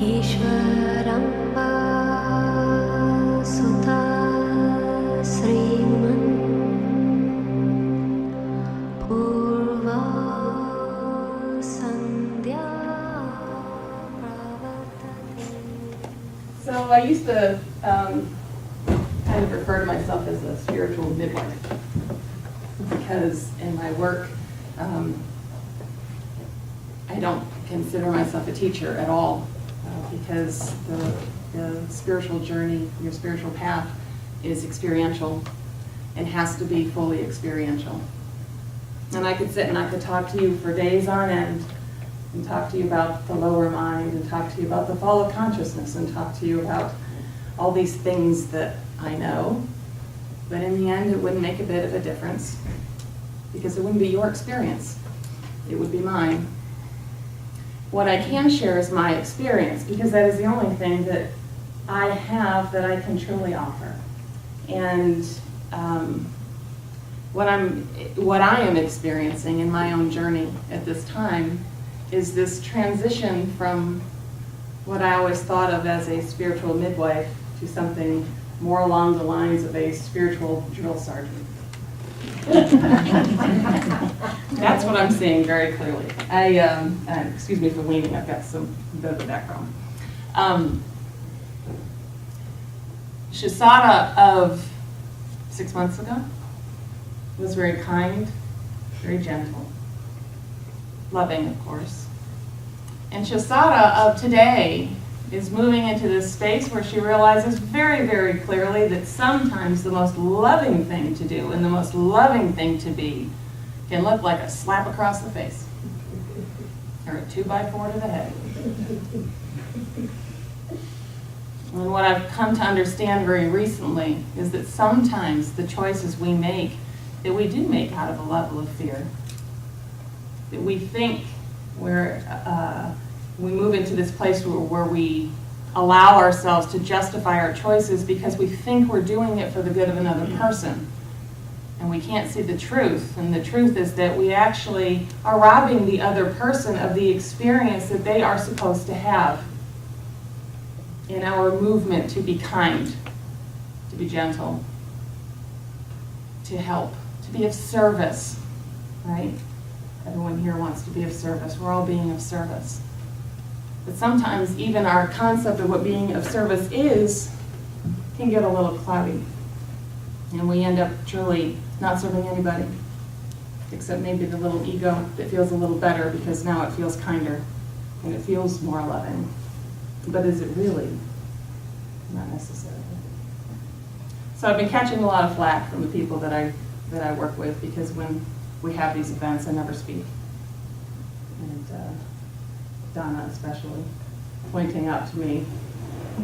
ईश्वरं वा सुता श्रीमन् पूर्वा सन्ध्या प्रवर्तते. So I used to kind of refer to myself as a spiritual midwife because in my work I don't consider myself a teacher at all because the spiritual journey, your spiritual path is experiential and has to be fully experiential. And I could sit and I could talk to you for days on end and talk to you about the lower mind and talk to you about the fall of consciousness and talk to you about all these things that I know, but in the end it wouldn't make a bit of a difference because it wouldn't be your experience, it would be mine. What I can share is my experience because that is the only thing that I have that I can truly offer. And what I am experiencing in my own journey at this time is this transition from what I always thought of as a spiritual midwife to something more along the lines of a spiritual drill sergeant. That's what I'm seeing very clearly. Excuse me for leaning, I've got some bit of a background. Shusara of 6 months ago was very kind, very gentle, loving, of course. And Shusara of today is moving into this space where she realizes very, very clearly that sometimes the most loving thing to do and the most loving thing to be can look like a slap across the face or a 2x4 to the head. And what I've come to understand very recently is that sometimes the choices we make, that we do make out of a level of fear, that we think we move into this place where we allow ourselves to justify our choices because we think we're doing it for the good of another person. And we can't see the truth. And the truth is that we actually are robbing the other person of the experience that they are supposed to have in our movement to be kind, to be gentle, to help, to be of service, right? Everyone here wants to be of service. We're all being of service. But sometimes even our concept of what being of service is can get a little cloudy. And we end up truly not serving anybody, except maybe the little ego that feels a little better because now it feels kinder and it feels more loving. But is it really? Not necessarily. So I've been catching a lot of flack from the people that I work with because when we have these events, I never speak. And Donna especially, pointing out to me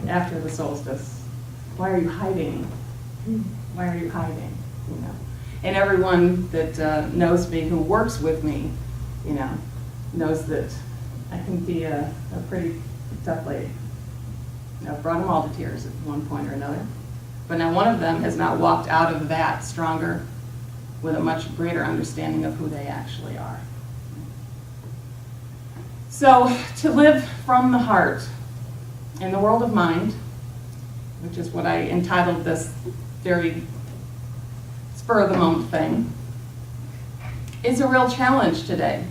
after the solstice, why are you hiding? Why are you hiding? You know, and everyone that knows me, who works with me, you know, knows that I can be a pretty tough lady. I've brought them all to tears at one point or another. But now one of them has not walked out of that stronger with a much greater understanding of who they actually are. So to live from the heart in the world of mind, which is what I entitled this very spur of the moment thing, is a real challenge today.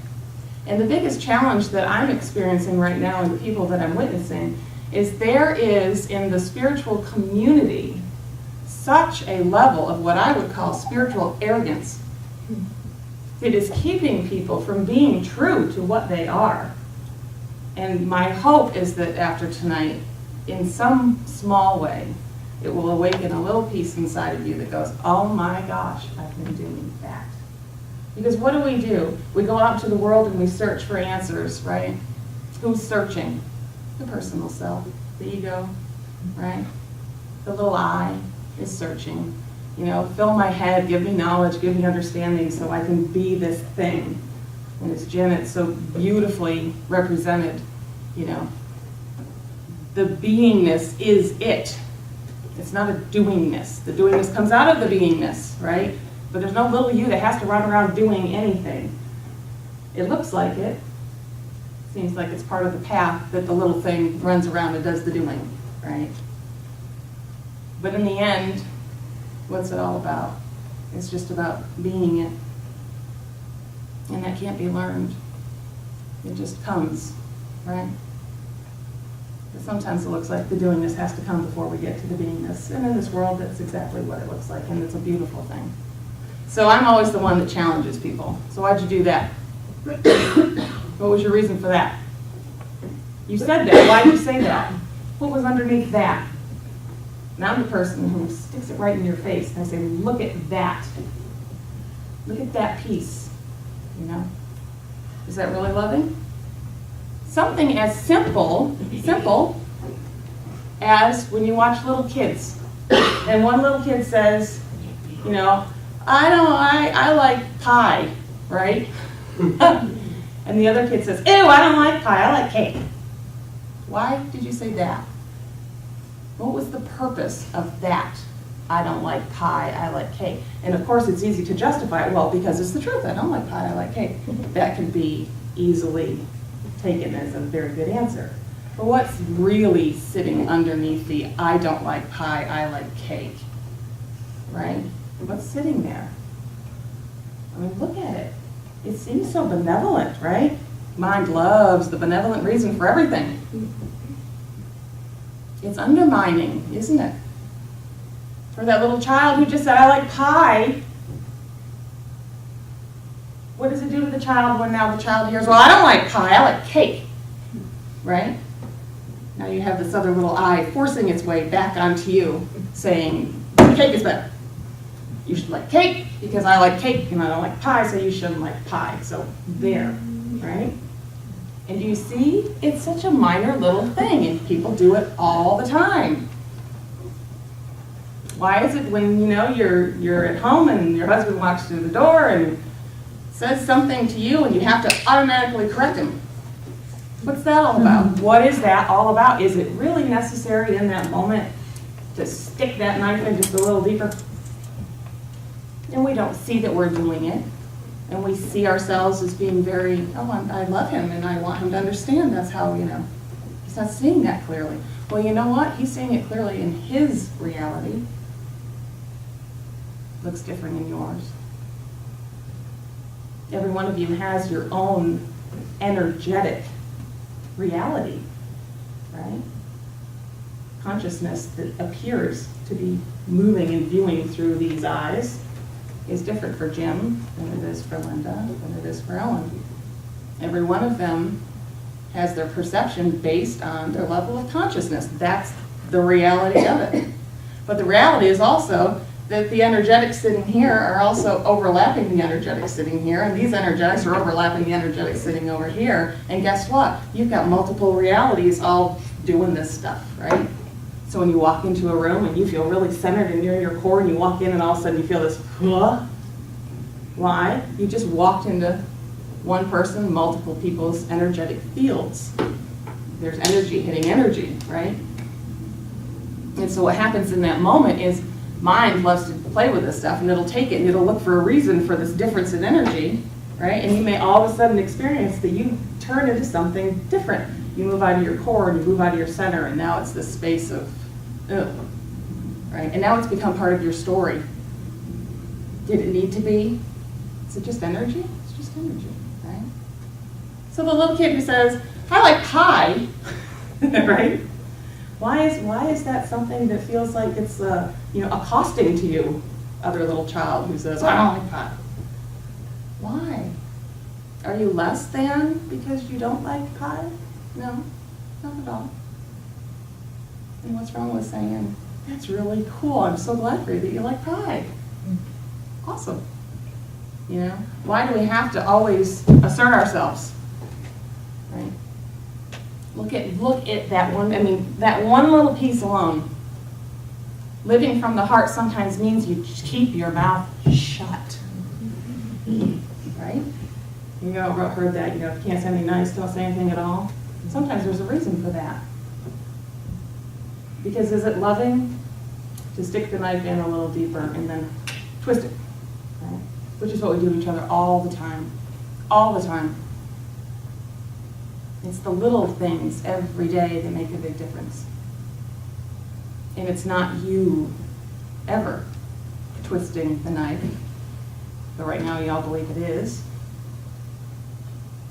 And the biggest challenge that I'm experiencing right now and the people that I'm witnessing is there is in the spiritual community such a level of what I would call spiritual arrogance. It is keeping people from being true to what they are. And my hope is that after tonight, in some small way, it will awaken a little piece inside of you that goes, oh my gosh, I've been doing that. Because what do? We go out to the world and we search for answers, right? Who's searching? The personal self, the ego, right? The little I is searching. You know, fill my head, give me knowledge, give me understanding so I can be this thing. And as Janet so beautifully represented, you know, the beingness is it. It's not a doingness. The doingness comes out of the beingness, right? But there's no little you that has to run around doing anything. It looks like it, Seems like it's part of the path that the little thing runs around and does the doing, right? But in the end, what's it all about? It's just about being it. And that can't be learned. It just comes, right? But sometimes it looks like the doingness has to come before we get to the beingness. And in this world, that's exactly what it looks like, and it's a beautiful thing. So I'm always the one that challenges people. So why'd you do that? What was your reason for that? You said that. Why did you say that? What was underneath that? And I'm the person who sticks it right in your face and I say, look at that. Look at that piece. You know? Is that really loving? Something as simple as when you watch little kids. And one little kid says, you know, I like pie, right? And the other kid says, ew, I don't like pie, I like cake. Why did you say that? What was the purpose of that? I don't like pie, I like cake. And of course it's easy to justify it, well, because it's the truth, I don't like pie, I like cake. That can be easily taken as a very good answer. But what's really sitting underneath the I don't like pie, I like cake, right? What's sitting there? I mean, look at it. It seems so benevolent, right? Mind loves the benevolent reason for everything. It's undermining, isn't it? For that little child who just said, I like pie, what does it do to the child when now the child hears, well, I don't like pie, I like cake, right? Now you have this other little I forcing its way back onto you, saying, cake is better. You should like cake because I like cake and I don't like pie, so you shouldn't like pie. So there, right? And you see, it's such a minor little thing and people do it all the time. Why is it when, you know, you're at home and your husband walks through the door and says something to you and you have to automatically correct him? What's that all about? What is that all about? Is it really necessary in that moment to stick that knife in just a little deeper? And we don't see that we're doing it. And we see ourselves as being very, I love him and I want him to understand. That's how, you know, he's not seeing that clearly. Well, you know what? He's seeing it clearly in his reality. Looks different in yours. Every one of you has your own energetic reality, right? Consciousness that appears to be moving and viewing through these eyes is different for Jim than it is for Linda, than it is for Ellen. Every one of them has their perception based on their level of consciousness. That's the reality of it. But the reality is also that the energetics sitting here are also overlapping the energetics sitting here, and these energetics are overlapping the energetics sitting over here. And guess what? You've got multiple realities all doing this stuff, right? So when you walk into a room and you feel really centered and near your core, and you walk in and all of a sudden you feel this, huh? Why? You just walked into one person, multiple people's energetic fields. There's energy hitting energy, right? And so what happens in that moment is mind loves to play with this stuff, and it'll take it and it'll look for a reason for this difference in energy, right? And you may all of a sudden experience that you turn into something different. You move out of your core and you move out of your center, and now it's this space of, right? And now it's become part of your story. Did it need to be? Is it just energy? It's just energy, right? So the little kid who says, I like pie, right? Why is that something that feels like it's accosting to you, other little child who says, I don't like pie? Why? Are you less than because you don't like pie? No, not at all. And what's wrong with saying, that's really cool, I'm so glad for you that you like pie. Awesome. You know, why do we have to always assert ourselves? Right? Look at that one, that one little piece alone. Living from the heart sometimes means you keep your mouth shut. Right? You know, I've heard that, if you can't say anything nice, don't say anything at all. Sometimes there's a reason for that. Because is it loving to stick the knife in a little deeper and then twist it? Right? Which is what we do to each other all the time. All the time. It's the little things every day that make a big difference. And it's not you ever twisting the knife, but right now you all believe it is.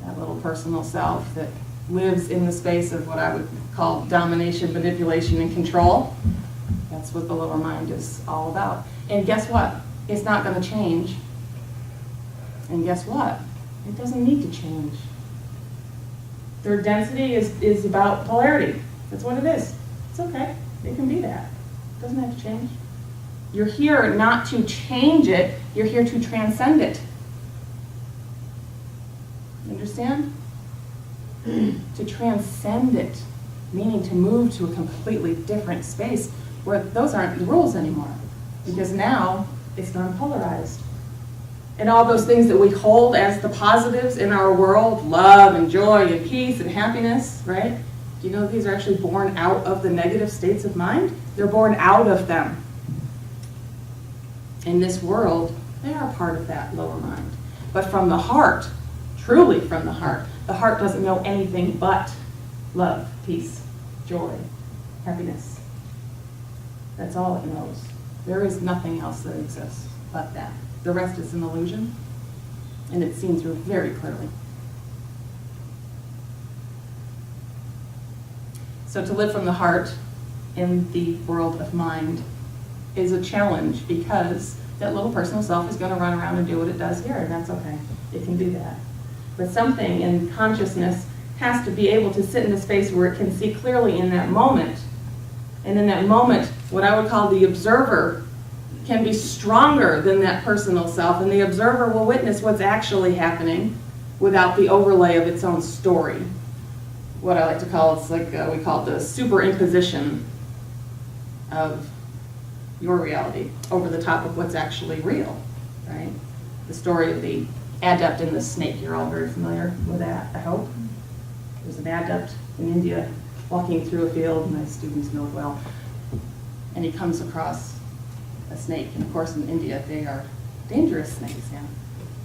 That little personal self that lives in the space of what I would call domination, manipulation, and control. That's what the lower mind is all about. And guess what? It's not going to change. And guess what? It doesn't need to change. Third density is about polarity. That's what it is. It's okay. It can be that. It doesn't have to change. You're here not to change it. You're here to transcend it. You understand? To transcend it, meaning to move to a completely different space where those aren't the rules anymore. Because now it's non-polarized. And all those things that we hold as the positives in our world, love and joy and peace and happiness, right? Do you know these are actually born out of the negative states of mind? They're born out of them. In this world, they are part of that lower mind. But from the heart, truly from the heart doesn't know anything but love, peace, joy, happiness. That's all it knows. There is nothing else that exists but that. The rest is an illusion, and it's seen through very clearly. So to live from the heart in the world of mind is a challenge because that little personal self is going to run around and do what it does here, and that's okay. It can do that. But something in consciousness has to be able to sit in a space where it can see clearly in that moment. And in that moment, what I would call the observer can be stronger than that personal self, and the observer will witness what's actually happening without the overlay of its own story. What I like to call, it's like we call it the superimposition of your reality over the top of what's actually real, right? The story of the adept and the snake, you're all very familiar with that, I hope. There's an adept in India walking through a field, my students know it well, and he comes across a snake, and of course in India they are dangerous snakes, yeah.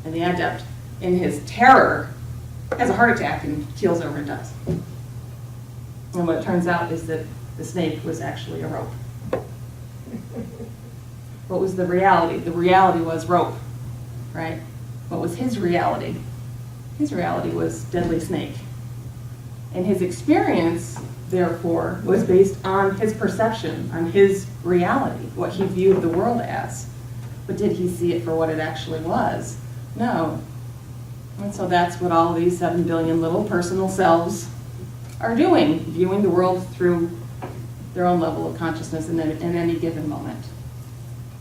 And the adept, in his terror, has a heart attack and keels over and dies. And what it turns out is that the snake was actually a rope. What was the reality? The reality was rope, right? What was his reality? His reality was deadly snake. And his experience, therefore, was based on his perception, on his reality, what he viewed the world as. But did he see it for what it actually was? No. And so that's what all these 7 billion little personal selves are doing, viewing the world through their own level of consciousness in any given moment.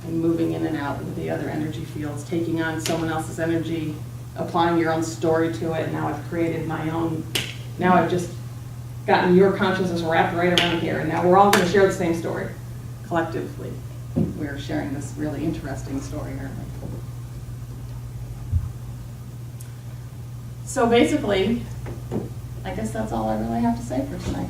And moving in and out with the other energy fields, taking on someone else's energy, applying your own story to it. Now I've created my own, now I've just gotten your consciousness wrapped right around here, and now we're all going to share the same story, collectively. We're sharing this really interesting story, aren't we? So basically, I guess that's all I really have to say for tonight.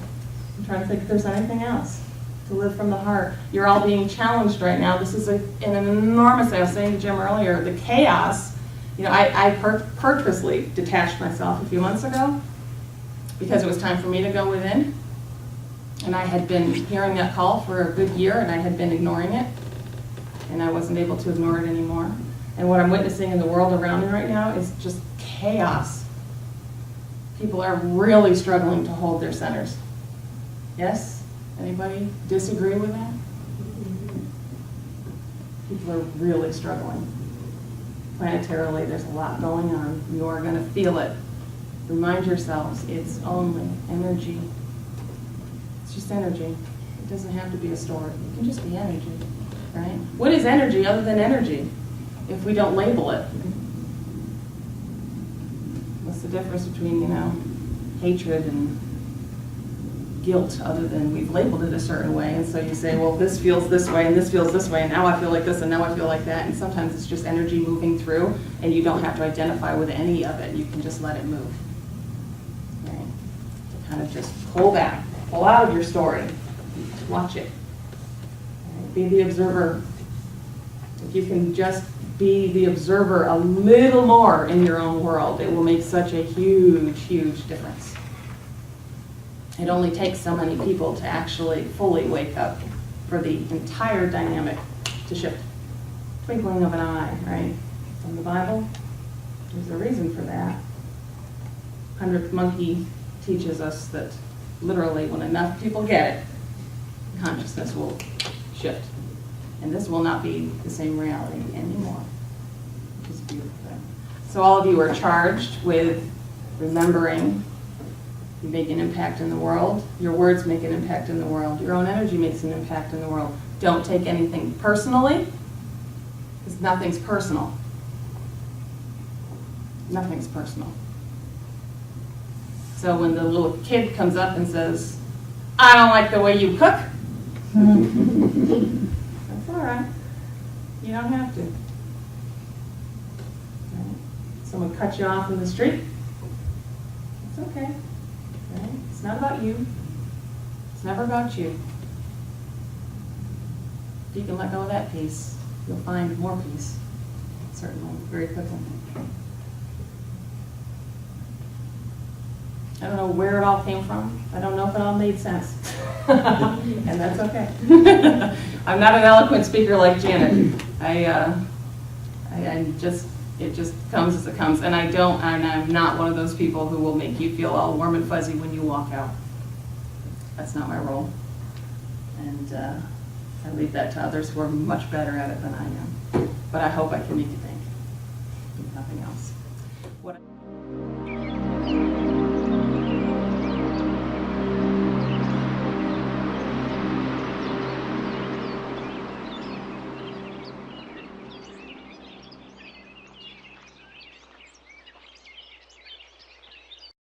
I'm trying to think if there's anything else. To live from the heart. You're all being challenged right now. This is an enormous, I was saying to Jim earlier, the chaos. You know, I purposely detached myself a few months ago because it was time for me to go within. And I had been hearing that call for a good year, and I had been ignoring it. And I wasn't able to ignore it anymore. And what I'm witnessing in the world around me right now is just chaos. People are really struggling to hold their centers. Yes? Anybody disagree with that? People are really struggling. Planetarily, there's a lot going on. You are going to feel it. Remind yourselves, it's only energy. It's just energy. It doesn't have to be a story. It can just be energy, right? What is energy other than energy if we don't label it? What's the difference between, hatred and guilt other than we've labeled it a certain way? And so you say, well, this feels this way and this feels this way, and now I feel like this and now I feel like that. And sometimes it's just energy moving through, and you don't have to identify with any of it. You can just let it move. Right? To kind of just pull back, pull out of your story, watch it. Right? Be the observer. If you can just be the observer a little more in your own world, it will make such a huge, huge difference. It only takes so many people to actually fully wake up for the entire dynamic to shift. Twinkling of an eye, right? In the Bible, there's a reason for that. 100th monkey teaches us that literally when enough people get it, consciousness will shift. And this will not be the same reality anymore, which is a beautiful thing. So all of you are charged with remembering you make an impact in the world. Your words make an impact in the world. Your own energy makes an impact in the world. Don't take anything personally, because nothing's personal. Nothing's personal. So when the little kid comes up and says, I don't like the way you cook, that's all right. You don't have to. Right? Someone cuts you off in the street, it's okay. Right? It's not about you. It's never about you. If you can let go of that piece, you'll find more peace, certainly, very quickly. I don't know where it all came from. I don't know if it all made sense. And that's okay. I'm not an eloquent speaker like Janet. It just comes as it comes. And I'm not one of those people who will make you feel all warm and fuzzy when you walk out. That's not my role. And I leave that to others who are much better at it than I am. But I hope I can make you think, if nothing else.